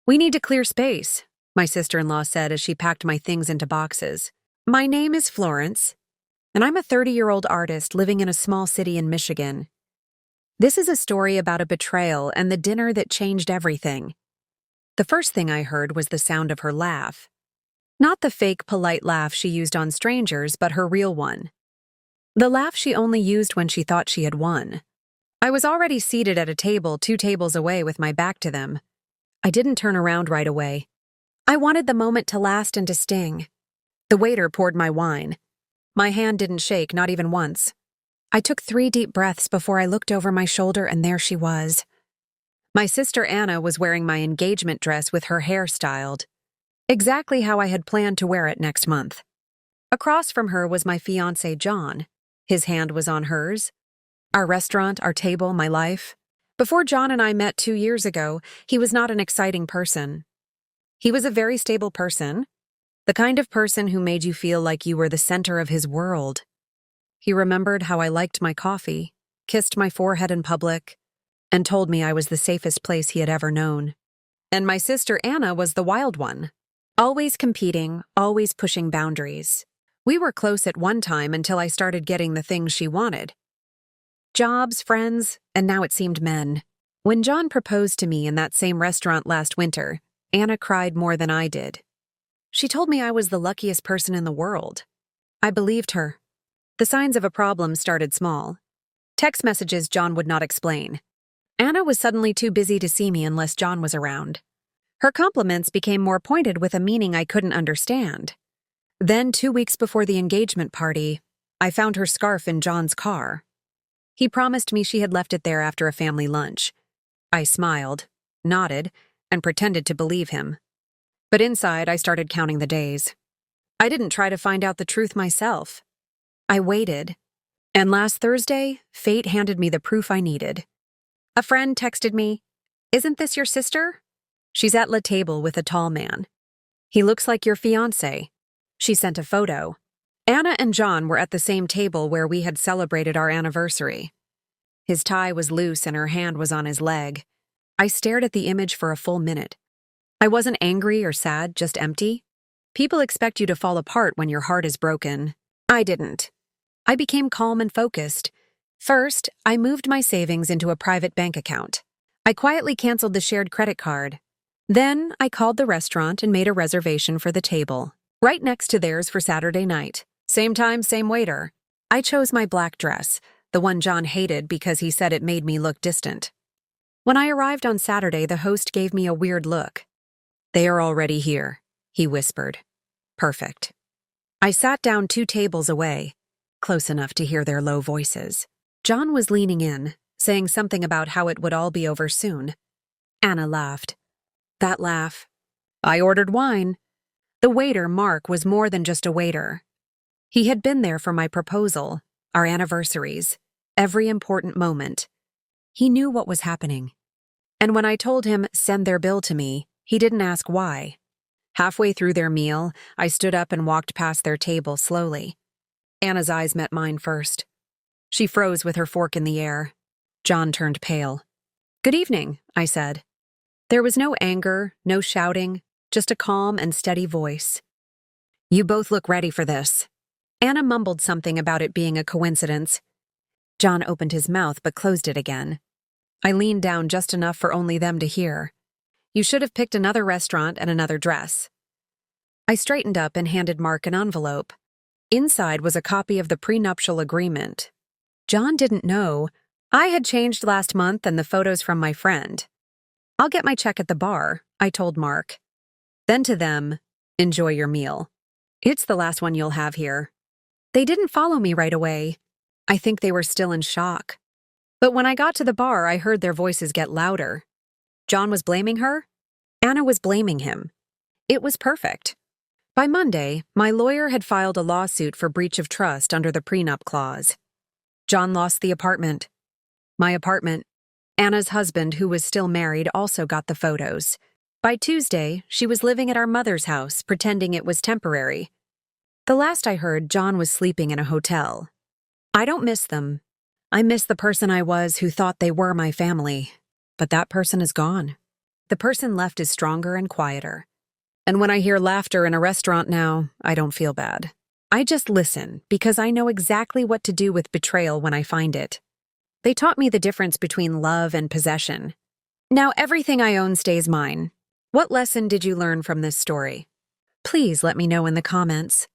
"We need to clear space," my sister-in-law said as she packed my things into boxes. "My name is Florence, and I'm a 30-year-old artist living in a small city in Michigan. This is a story about a betrayal and the dinner that changed everything." The first thing I heard was the sound of her laugh. Not the fake, polite laugh she used on strangers, but her real one. The laugh she only used when she thought she had won. I was already seated at a table 2 tables away with my back to them. I didn't turn around right away. I wanted the moment to last and to sting. The waiter poured my wine. My hand didn't shake, not even once. I took 3 deep breaths before I looked over my shoulder, and there she was. My sister Anna was wearing my engagement dress with her hair styled, exactly how I had planned to wear it next month. Across from her was my fiancé John. His hand was on hers. Our restaurant, our table, my life. Before John and I met 2 years ago, he was not an exciting person. He was a very stable person, the kind of person who made you feel like you were the center of his world. He remembered how I liked my coffee, kissed my forehead in public, and told me I was the safest place he had ever known. And my sister Anna was the wild one, always competing, always pushing boundaries. We were close at one time until I started getting the things she wanted. Jobs, friends, and now it seemed men. When John proposed to me in that same restaurant last winter, Anna cried more than I did. She told me I was the luckiest person in the world. I believed her. The signs of a problem started small. Text messages John would not explain. Anna was suddenly too busy to see me unless John was around. Her compliments became more pointed with a meaning I couldn't understand. Then, 2 weeks before the engagement party, I found her scarf in John's car. He promised me she had left it there after a family lunch. I smiled, nodded, and pretended to believe him. But inside, I started counting the days. I didn't try to find out the truth myself. I waited. And last Thursday, fate handed me the proof I needed. A friend texted me, "Isn't this your sister? She's at la table with a tall man. He looks like your fiancé." She sent a photo. Anna and John were at the same table where we had celebrated our anniversary. His tie was loose and her hand was on his leg. I stared at the image for a full minute. I wasn't angry or sad, just empty. People expect you to fall apart when your heart is broken. I didn't. I became calm and focused. First, I moved my savings into a private bank account. I quietly canceled the shared credit card. Then, I called the restaurant and made a reservation for the table, right next to theirs for Saturday night. Same time, same waiter. I chose my black dress, the one John hated because he said it made me look distant. When I arrived on Saturday, the host gave me a weird look. "They are already here," he whispered. Perfect. I sat down 2 tables away, close enough to hear their low voices. John was leaning in, saying something about how it would all be over soon. Anna laughed. That laugh. I ordered wine. The waiter, Mark, was more than just a waiter. He had been there for my proposal, our anniversaries, every important moment. He knew what was happening. And when I told him, "Send their bill to me," he didn't ask why. Halfway through their meal, I stood up and walked past their table slowly. Anna's eyes met mine first. She froze with her fork in the air. John turned pale. "Good evening," I said. There was no anger, no shouting, just a calm and steady voice. "You both look ready for this." Anna mumbled something about it being a coincidence. John opened his mouth but closed it again. I leaned down just enough for only them to hear. "You should have picked another restaurant and another dress." I straightened up and handed Mark an envelope. Inside was a copy of the prenuptial agreement. John didn't know. I had changed last month and the photos from my friend. "I'll get my check at the bar," I told Mark. Then to them, "Enjoy your meal. It's the last one you'll have here." They didn't follow me right away. I think they were still in shock. But when I got to the bar, I heard their voices get louder. John was blaming her. Anna was blaming him. It was perfect. By Monday, my lawyer had filed a lawsuit for breach of trust under the prenup clause. John lost the apartment. My apartment. Anna's husband, who was still married, also got the photos. By Tuesday, she was living at our mother's house, pretending it was temporary. The last I heard, John was sleeping in a hotel. I don't miss them. I miss the person I was who thought they were my family. But that person is gone. The person left is stronger and quieter. And when I hear laughter in a restaurant now, I don't feel bad. I just listen because I know exactly what to do with betrayal when I find it. They taught me the difference between love and possession. Now everything I own stays mine. What lesson did you learn from this story? Please let me know in the comments.